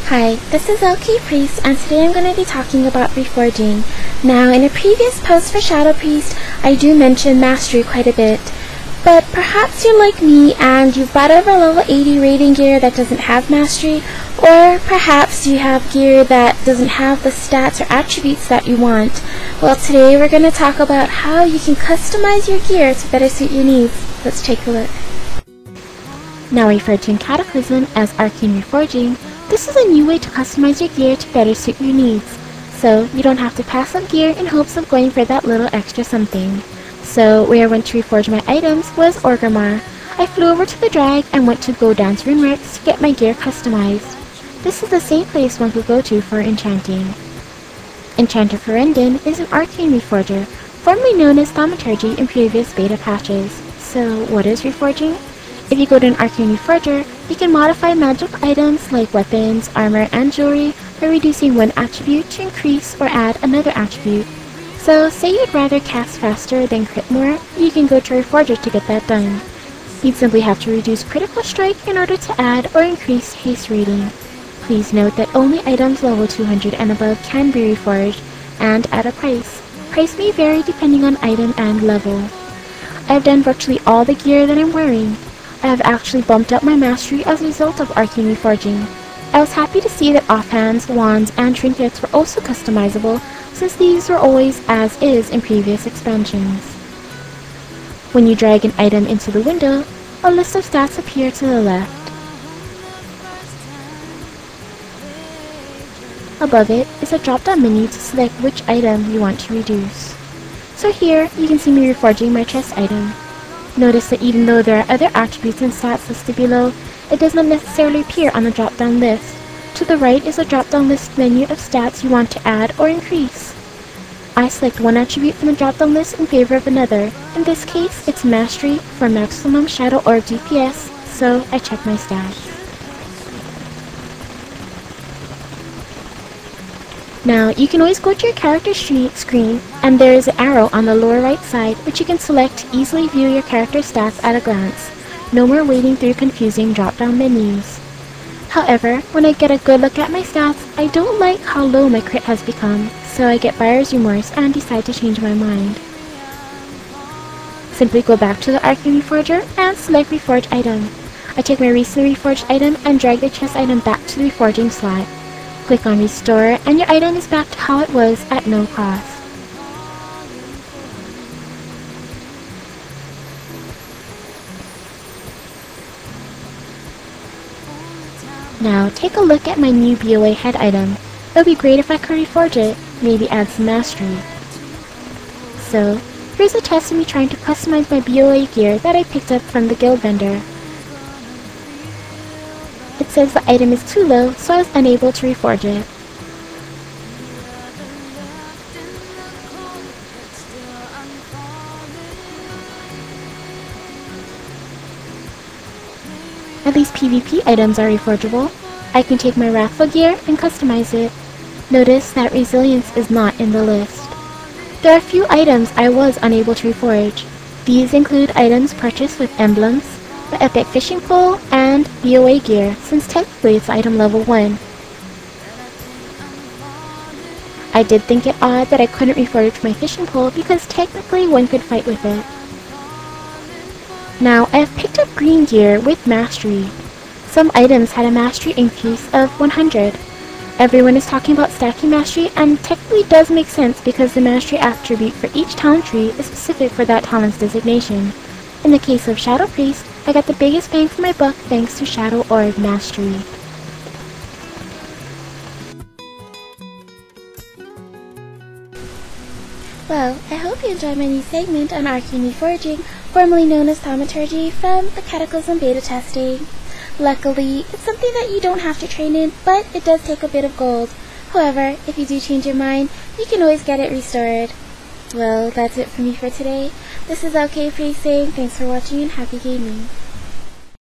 Hi, this is LK Priest, and today I'm going to be talking about Reforging. Now, in a previous post for Shadow Priest, I do mention Mastery quite a bit, but perhaps you're like me and you've bought over level 80 rating gear that doesn't have Mastery, or perhaps you have gear that doesn't have the stats or attributes that you want. Well, today we're going to talk about how you can customize your gear to better suit your needs. Let's take a look. Now referred to in Cataclysm as Arcane Reforging, this is a new way to customize your gear to better suit your needs, so you don't have to pass up gear in hopes of going for that little extra something. So where I went to reforge my items was Orgrimmar. I flew over to the Drag and went to go down to Runeworks to get my gear customized. This is the same place one could go to for enchanting. Enchanter Ferendon is an Arcane Reforger, formerly known as Thaumaturgy in previous beta patches. So what is Reforging? If you go to an Arcane Reforger, you can modify magic items like weapons, armor, and jewelry by reducing one attribute to increase or add another attribute. So say you'd rather cast faster than crit more, you can go to a Reforger to get that done. You'd simply have to reduce critical strike in order to add or increase haste rating. Please note that only items level 200 and above can be reforged, and at a price. Price may vary depending on item and level. I have done virtually all the gear that I'm wearing. I have actually bumped up my mastery as a result of Arcane Reforging. I was happy to see that offhands, wands, and trinkets were also customizable, since these were always as is in previous expansions. When you drag an item into the window, a list of stats appear to the left. Above it is a drop-down menu to select which item you want to reduce. So here, you can see me reforging my chest item. Notice that even though there are other attributes and stats listed below, it does not necessarily appear on the drop-down list. To the right is a drop-down list menu of stats you want to add or increase. I select one attribute from the drop-down list in favor of another. In this case, it's Mastery for maximum Shadow Orb DPS, so I check my stats. Now, you can always go to your character screen, and there is an arrow on the lower right side which you can select to easily view your character stats at a glance. No more wading through confusing drop-down menus. However, when I get a good look at my stats, I don't like how low my crit has become, so I get buyer's remorse and decide to change my mind. Simply go back to the Arcane Reforger and select Reforge Item. I take my recently reforged item and drag the chest item back to the reforging slot. Click on Restore, and your item is back to how it was at no cost. Now, take a look at my new BOA head item. It would be great if I could reforge it, maybe add some mastery. So, here's a test of me trying to customize my BOA gear that I picked up from the guild vendor. It says the item is too low, so I was unable to reforge it. At least PvP items are reforgeable. I can take my Wrathful gear and customize it. Notice that Resilience is not in the list. There are a few items I was unable to reforge. These include items purchased with emblems, the Epic Fishing Pole, and BOA gear, since technically it's item level 1. I did think it odd that I couldn't reforge my fishing pole because technically one could fight with it. Now, I have picked up green gear with mastery. Some items had a mastery increase of 100. Everyone is talking about stacking mastery, and technically does make sense because the mastery attribute for each talent tree is specific for that talent's designation. In the case of Shadow Priest, I got the biggest bang for my buck thanks to Shadow Orb Mastery. Well, I hope you enjoyed my new segment on Arcane Reforging, formerly known as Thaumaturgy, from the Cataclysm beta testing. Luckily, it's something that you don't have to train in, but it does take a bit of gold. However, if you do change your mind, you can always get it restored. Well, that's it for me for today. This is LK Priest saying thanks for watching and happy gaming.